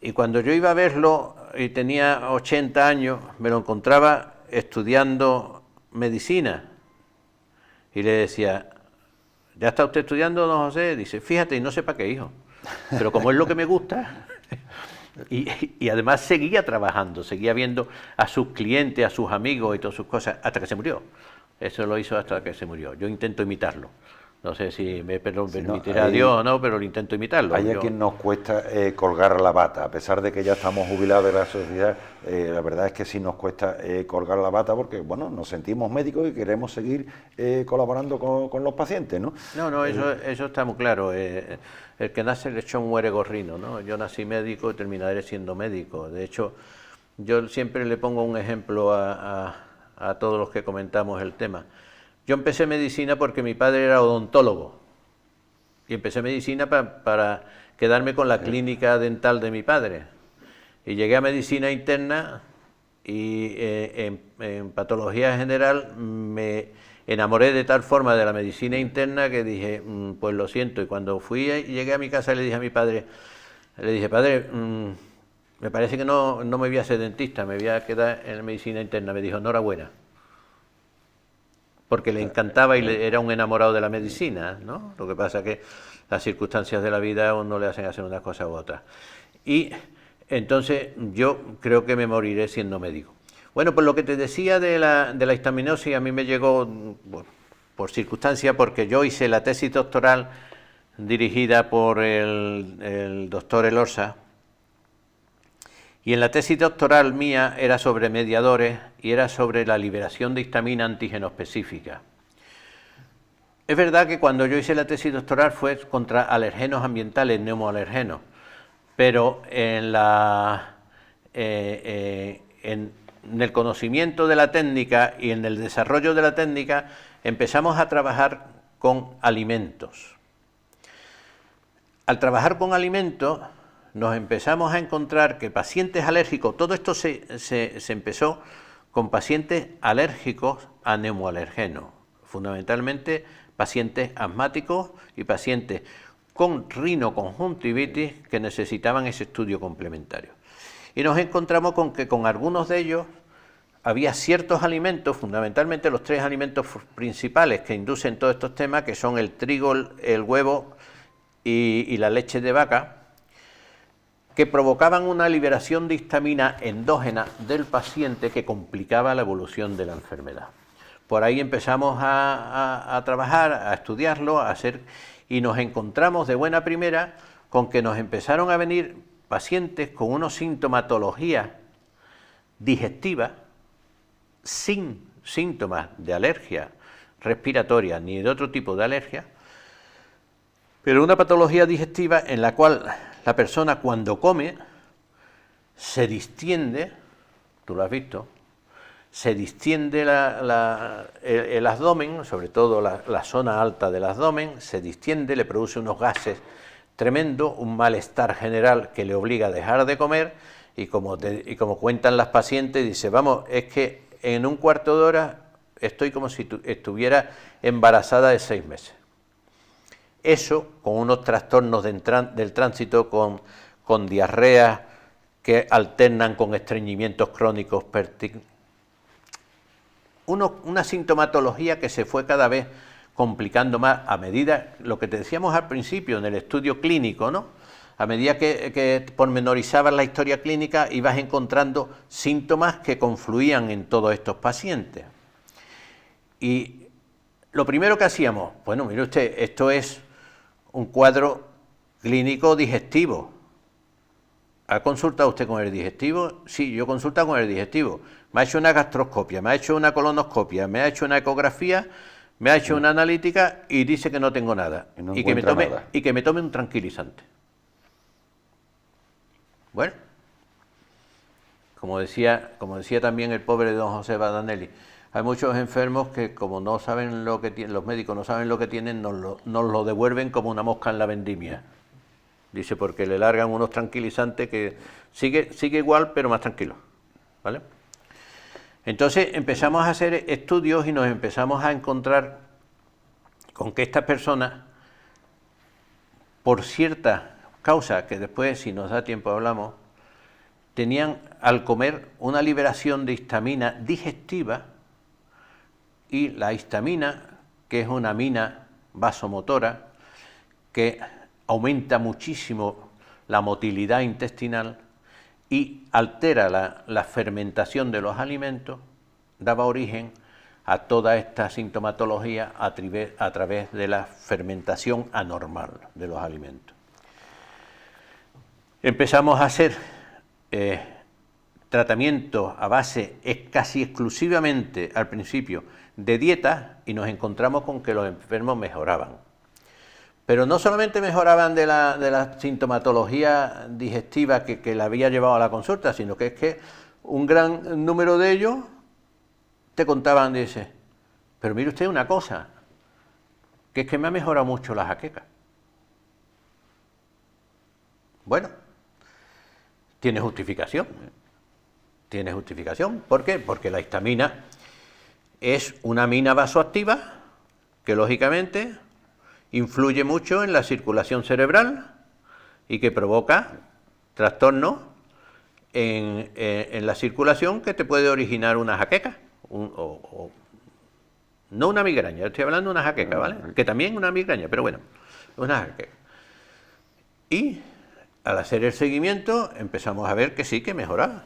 Y cuando yo iba a verlo y tenía 80 años, me lo encontraba estudiando medicina y le decía: ¿ya está usted estudiando, don José? Dice: fíjate, y no sé para qué, hijo, pero como es lo que me gusta. Y además seguía trabajando, seguía viendo a sus clientes, a sus amigos y todas sus cosas, hasta que se murió. Eso lo hizo hasta que se murió. Yo intento imitarlo. No sé si me permitirá Dios o no, pero lo intento imitarlo.
Hay a quien nos cuesta colgar la bata, a pesar de que ya estamos jubilados de la sociedad, la verdad es que sí nos cuesta colgar la bata porque, bueno, nos sentimos médicos y queremos seguir colaborando con los pacientes, ¿no?
No, eso está muy claro. El que nace lechón muere gorrino, ¿no? Yo nací médico y terminaré siendo médico. De hecho, yo siempre le pongo un ejemplo a todos los que comentamos el tema. Yo empecé medicina porque mi padre era odontólogo y empecé medicina para quedarme con la clínica dental de mi padre. Y llegué a medicina interna y en patología general me enamoré de tal forma de la medicina interna que dije, pues lo siento. Y cuando fui y llegué a mi casa le dije a mi padre, padre, me parece que no me voy a ser dentista, me voy a quedar en medicina interna. Me dijo, enhorabuena. Porque le encantaba y era un enamorado de la medicina, ¿no? Lo que pasa es que las circunstancias de la vida a uno le hacen hacer unas cosas u otras. Y entonces yo creo que me moriré siendo médico. Bueno, pues lo que te decía de la histaminosis a mí me llegó por circunstancia, porque yo hice la tesis doctoral dirigida por el doctor Elorza. Y en la tesis doctoral mía era sobre mediadores y era sobre la liberación de histamina antígeno específica. Es verdad que cuando yo hice la tesis doctoral fue contra alergenos ambientales, neumoalergenos, pero en el conocimiento de la técnica y en el desarrollo de la técnica empezamos a trabajar con alimentos. Al trabajar con alimentos nos empezamos a encontrar que pacientes alérgicos, todo esto se empezó con pacientes alérgicos a neumoalergenos, fundamentalmente pacientes asmáticos y pacientes con rinoconjuntivitis que necesitaban ese estudio complementario. Y nos encontramos con que con algunos de ellos había ciertos alimentos, fundamentalmente los 3 alimentos principales que inducen todos estos temas, que son el trigo, el huevo y la leche de vaca, que provocaban una liberación de histamina endógena del paciente que complicaba la evolución de la enfermedad. Por ahí empezamos a trabajar, a estudiarlo, y nos encontramos de buena primera con que nos empezaron a venir pacientes con una sintomatología digestiva sin síntomas de alergia respiratoria ni de otro tipo de alergia, pero una patología digestiva en la cual la persona cuando come se distiende, tú lo has visto, se distiende el abdomen, sobre todo la zona alta del abdomen, se distiende, le produce unos gases tremendos, un malestar general que le obliga a dejar de comer y como cuentan las pacientes, dice, vamos, es que en un cuarto de hora estoy como si estuviera embarazada de 6 meses. Eso con unos trastornos del tránsito, con diarreas que alternan con estreñimientos crónicos, una sintomatología que se fue cada vez complicando más a medida, lo que te decíamos al principio en el estudio clínico, ¿no? A medida que pormenorizabas la historia clínica ibas encontrando síntomas que confluían en todos estos pacientes. Y lo primero que hacíamos, bueno, mire usted, esto es un cuadro clínico digestivo. ¿Ha consultado usted con el digestivo? Sí, yo he consultado con el digestivo. Me ha hecho una gastroscopia, me ha hecho una colonoscopia, me ha hecho una ecografía, me ha hecho una analítica y dice que no tengo nada. Y que me tome un tranquilizante. Bueno, como decía también el pobre don José Badanelli, hay muchos enfermos que como no saben lo que tienen, los médicos no saben lo que tienen, nos lo devuelven como una mosca en la vendimia. Dice, porque le largan unos tranquilizantes que sigue igual, pero más tranquilo, ¿vale? Entonces empezamos a hacer estudios y nos empezamos a encontrar con que estas personas, por ciertas causas, que después, si nos da tiempo, hablamos, tenían al comer una liberación de histamina digestiva, y la histamina, que es una amina vasomotora, que aumenta muchísimo la motilidad intestinal, y altera la fermentación de los alimentos, daba origen a toda esta sintomatología a través de la fermentación anormal de los alimentos. Empezamos a hacer tratamientos a base casi exclusivamente al principio de dieta y nos encontramos con que los enfermos mejoraban. Pero no solamente mejoraban de la sintomatología digestiva que la había llevado a la consulta, sino que es que un gran número de ellos te contaban, dice, pero mire usted una cosa, que es que me ha mejorado mucho la jaqueca. Bueno, tiene justificación. Tiene justificación. ¿Por qué? Porque la histamina es una amina vasoactiva que lógicamente influye mucho en la circulación cerebral y que provoca trastornos en la circulación que te puede originar una jaqueca. No una migraña, estoy hablando de una jaqueca, ¿vale? Que también una migraña, pero bueno, una jaqueca. Y al hacer el seguimiento empezamos a ver que sí, que mejoraba.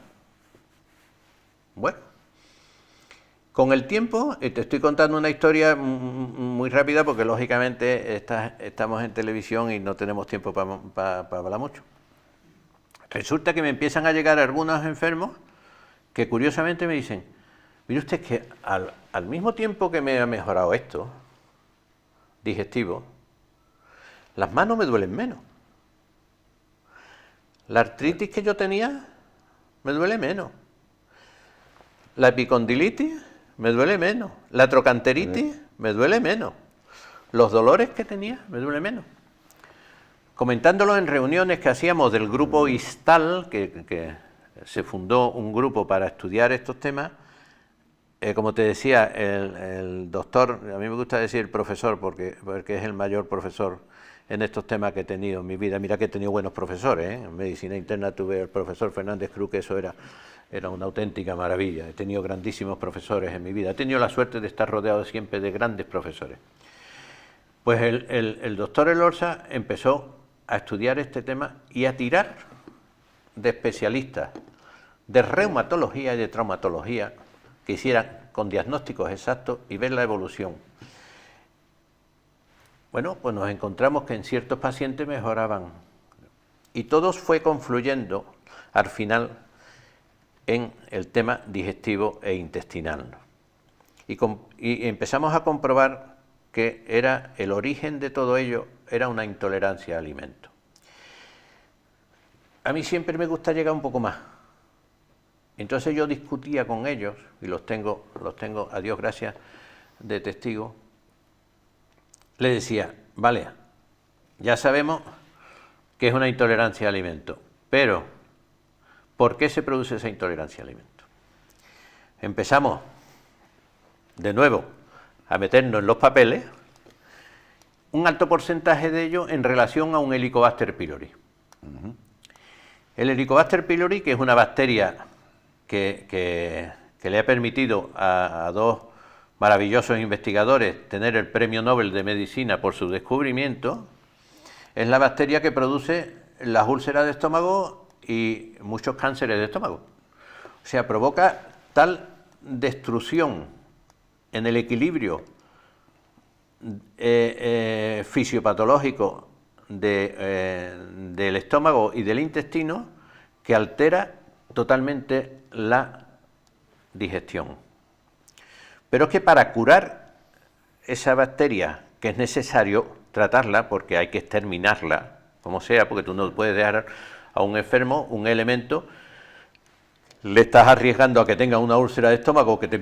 Bueno, con el tiempo, te estoy contando una historia muy rápida porque lógicamente estamos en televisión y no tenemos tiempo para hablar mucho. Resulta que me empiezan a llegar algunos enfermos que curiosamente me dicen, mire usted que al mismo tiempo que me ha mejorado esto, digestivo, las manos me duelen menos. La artritis que yo tenía me duele menos. La epicondilitis me duele menos. La trocanteritis me duele menos. Los dolores que tenía me duele menos. Comentándolo en reuniones que hacíamos del grupo ISTAL, que se fundó un grupo para estudiar estos temas, como te decía, el doctor, a mí me gusta decir el profesor porque es el mayor profesor en estos temas que he tenido en mi vida. Mira que he tenido buenos profesores, ¿eh? En medicina interna tuve el profesor Fernández Cruz, que eso era una auténtica maravilla. He tenido grandísimos profesores en mi vida. He tenido la suerte de estar rodeado siempre de grandes profesores. Pues el doctor Elorza empezó a estudiar este tema y a tirar de especialistas de reumatología y de traumatología que hicieran con diagnósticos exactos y ver la evolución. Bueno, pues nos encontramos que en ciertos pacientes mejoraban y todo fue confluyendo al final en el tema digestivo e intestinal. Y empezamos a comprobar que el origen de todo ello era una intolerancia a alimentos. A mí siempre me gusta llegar un poco más. Entonces yo discutía con ellos, y los tengo, a Dios gracias, de testigo. Le decía, vale, ya sabemos que es una intolerancia a alimentos, pero ¿por qué se produce esa intolerancia a alimentos? Empezamos de nuevo a meternos en los papeles, un alto porcentaje de ello en relación a un Helicobacter pylori. El Helicobacter pylori, que es una bacteria que le ha permitido a dos maravillosos investigadores tener el Premio Nobel de Medicina por su descubrimiento, es la bacteria que produce las úlceras de estómago y muchos cánceres de estómago. O sea, provoca tal destrucción en el equilibrio fisiopatológico del estómago y del intestino que altera totalmente la digestión. Pero es que para curar esa bacteria, que es necesario tratarla, porque hay que exterminarla, como sea, porque tú no puedes dejar a un enfermo un elemento, le estás arriesgando a que tenga una úlcera de estómago que te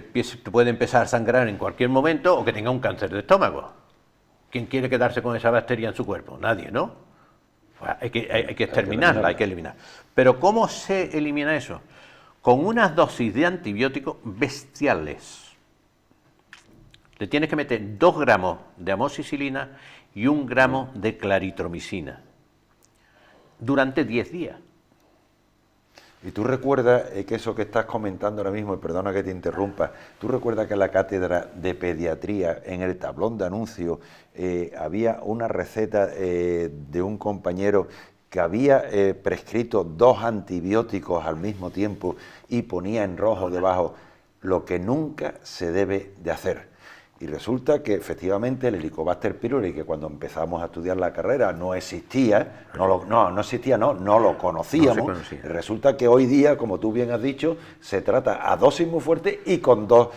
puede empezar a sangrar en cualquier momento o que tenga un cáncer de estómago. ¿Quién quiere quedarse con esa bacteria en su cuerpo? Nadie, ¿no? Pues hay que exterminarla, hay que eliminar. Pero ¿cómo se elimina eso? Con unas dosis de antibióticos bestiales. Le tienes que meter 2 gramos de amoxicilina y 1 gramo de claritromicina durante 10 días.
Y tú recuerdas que eso que estás comentando ahora mismo, y perdona que te interrumpa, tú recuerdas que en la cátedra de pediatría, en el tablón de anuncios, había una receta de un compañero que había prescrito 2 antibióticos al mismo tiempo y ponía en rojo debajo lo que nunca se debe de hacer. Y resulta que efectivamente el Helicobacter pylori, que cuando empezamos a estudiar la carrera no existía, no lo conocíamos.
No se conocía.
Resulta que hoy día, como tú bien has dicho, se trata a dosis muy fuertes y con 2.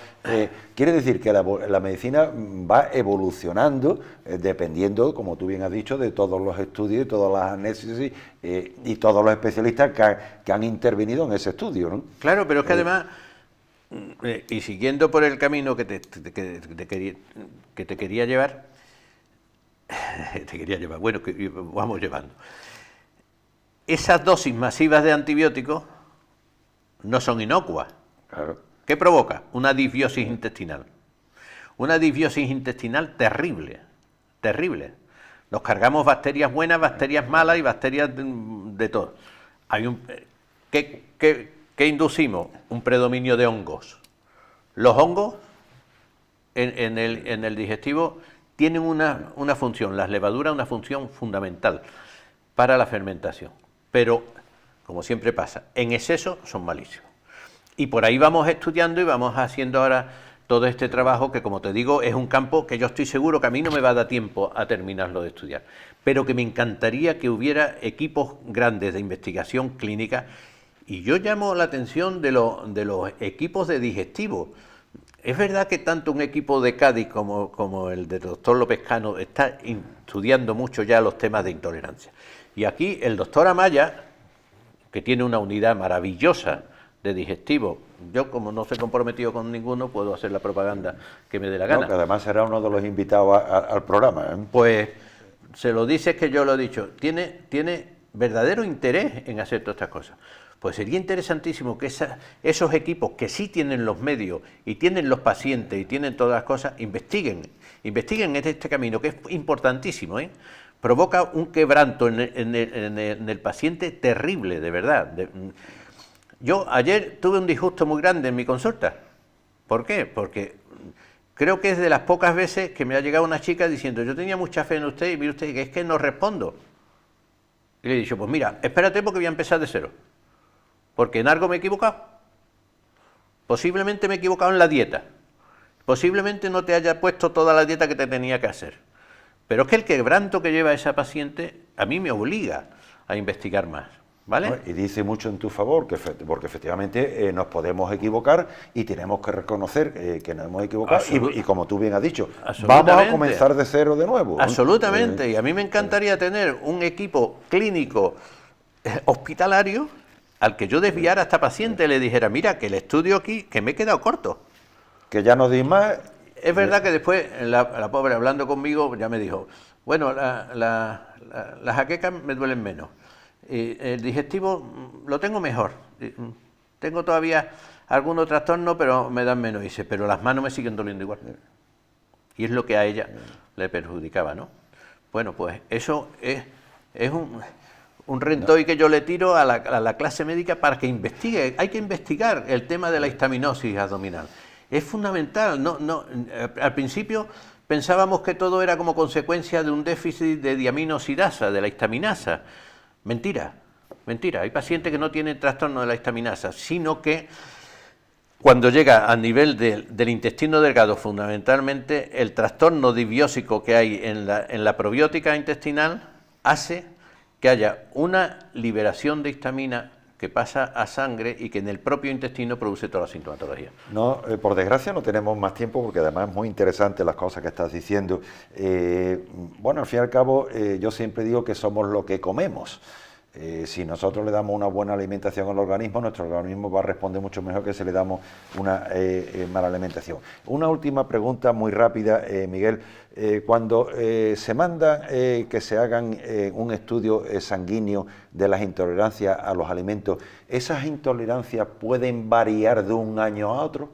Quiere decir que la medicina va evolucionando dependiendo, como tú bien has dicho, de todos los estudios y todas las análisis y todos los especialistas que han intervenido en ese estudio, ¿no?
Claro, pero es que además... y siguiendo por el camino que te quería llevar, bueno, que vamos llevando, esas dosis masivas de antibióticos no son inocuas.
Claro.
¿Qué provoca? Una disbiosis intestinal. Una disbiosis intestinal terrible, terrible. Nos cargamos bacterias buenas, bacterias malas y bacterias de todo. ¿Qué inducimos? Un predominio de hongos. Los hongos en el digestivo tienen una función, las levaduras una función fundamental para la fermentación, pero, como siempre pasa, en exceso son malísimos. Y por ahí vamos estudiando y vamos haciendo ahora todo este trabajo que, como te digo, es un campo que yo estoy seguro que a mí no me va a dar tiempo a terminarlo de estudiar, pero que me encantaría que hubiera equipos grandes de investigación clínica. Y yo llamo la atención de los equipos de digestivo. Es verdad que tanto un equipo de Cádiz como el del doctor López Cano está estudiando mucho ya los temas de intolerancia. Y aquí el doctor Amaya, que tiene una unidad maravillosa de digestivo, yo como no soy comprometido con ninguno, puedo hacer la propaganda que me dé la gana.
No, que además será uno de los invitados al programa, ¿eh?
Pues se lo dices que yo lo he dicho, tiene verdadero interés en hacer todas estas cosas. Pues sería interesantísimo que esos equipos que sí tienen los medios y tienen los pacientes y tienen todas las cosas, investiguen en este camino, que es importantísimo, ¿eh? Provoca un quebranto en el paciente terrible, de verdad. Yo ayer tuve un disgusto muy grande en mi consulta. ¿Por qué? Porque creo que es de las pocas veces que me ha llegado una chica diciendo: yo tenía mucha fe en usted y mire usted que es que no respondo. Y le he dicho: pues mira, espérate porque voy a empezar de cero. Porque en algo me he equivocado. Posiblemente me he equivocado en la dieta. Posiblemente no te haya puesto toda la dieta que te tenía que hacer. Pero es que el quebranto que lleva esa paciente a mí me obliga a investigar más, ¿vale?
Y dice mucho en tu favor, porque efectivamente nos podemos equivocar y tenemos que reconocer que nos hemos equivocado. Y como tú bien has dicho, vamos a comenzar de cero de nuevo.
Absolutamente. Y a mí me encantaría tener un equipo clínico hospitalario al que yo desviara a esta paciente y le dijera: mira, que el estudio aquí, que me he quedado corto.
Que ya no di más.
Es verdad que después la pobre, hablando conmigo, ya me dijo: bueno, las jaquecas me duelen menos, y el digestivo lo tengo mejor, tengo todavía algunos trastornos, pero me dan menos. Y dice: pero las manos me siguen doliendo igual. Y es lo que a ella le perjudicaba, ¿no? Bueno, pues eso es un rentoy que yo le tiro a la clase médica para que investigue. Hay que investigar el tema de la histaminosis abdominal. Es fundamental. Al principio pensábamos que todo era como consecuencia de un déficit de diaminosidasa, de la histaminasa. Mentira, mentira. Hay pacientes que no tienen trastorno de la histaminasa, sino que cuando llega a nivel del intestino delgado, fundamentalmente, el trastorno disbiósico que hay en la probiótica intestinal hace que haya una liberación de histamina que pasa a sangre y que en el propio intestino produce toda la sintomatología.
No, por desgracia no tenemos más tiempo, porque además es muy interesante las cosas que estás diciendo. Bueno, al fin y al cabo, yo siempre digo que somos lo que comemos. Si nosotros le damos una buena alimentación al organismo, nuestro organismo va a responder mucho mejor que si le damos una mala alimentación. Una última pregunta muy rápida, Miguel. Cuando se manda que se hagan un estudio sanguíneo de las intolerancias a los alimentos, ¿esas intolerancias pueden variar de un año a otro?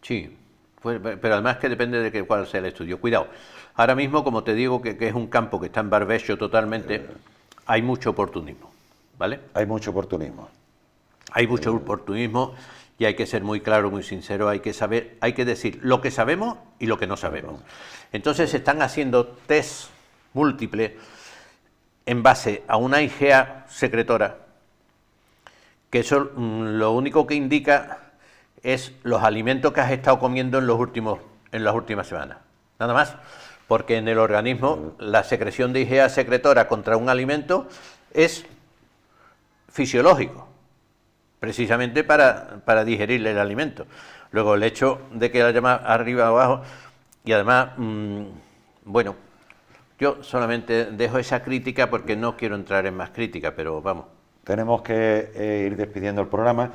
Sí, pero además que depende de cuál sea el estudio. Cuidado, ahora mismo, como te digo, que es un campo que está en barbecho totalmente, hay mucho oportunismo, ¿vale?
Hay mucho oportunismo.
Hay mucho oportunismo y hay que ser muy claro, muy sincero, hay que saber, hay que decir lo que sabemos y lo que no sabemos. Entonces se están haciendo test múltiples en base a una IgA secretora, que eso lo único que indica es los alimentos que has estado comiendo en las últimas semanas, nada más, porque en el organismo la secreción de IgA secretora contra un alimento es fisiológico, precisamente para digerir el alimento. Luego el hecho de que la llama arriba o abajo, y además, bueno, yo solamente dejo esa crítica porque no quiero entrar en más crítica, pero vamos.
Tenemos que ir despidiendo el programa.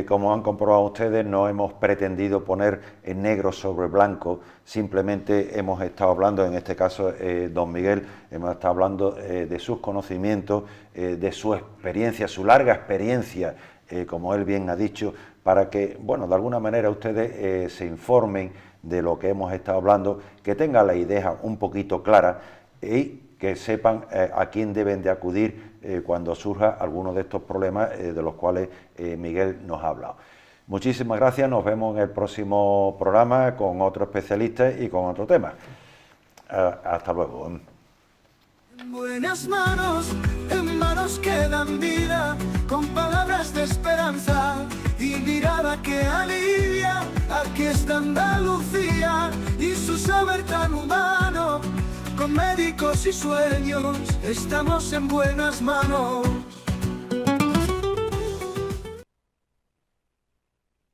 Como han comprobado ustedes, no hemos pretendido poner en negro sobre blanco, simplemente hemos estado hablando, en este caso don Miguel, hemos estado hablando de sus conocimientos, de su experiencia, su larga experiencia, como él bien ha dicho, para que, bueno, de alguna manera ustedes se informen de lo que hemos estado hablando, que tengan la idea un poquito clara y que sepan a quién deben de acudir cuando surja alguno de estos problemas de los cuales Miguel nos ha hablado. Muchísimas gracias, nos vemos en el próximo programa con otro especialista y con otro tema. Hasta luego.
En buenas manos, en manos que dan vida, con palabras de esperanza y mirada que alivia. Aquí está Andalucía y su saber tan humano. Con médicos y sueños, estamos en buenas manos.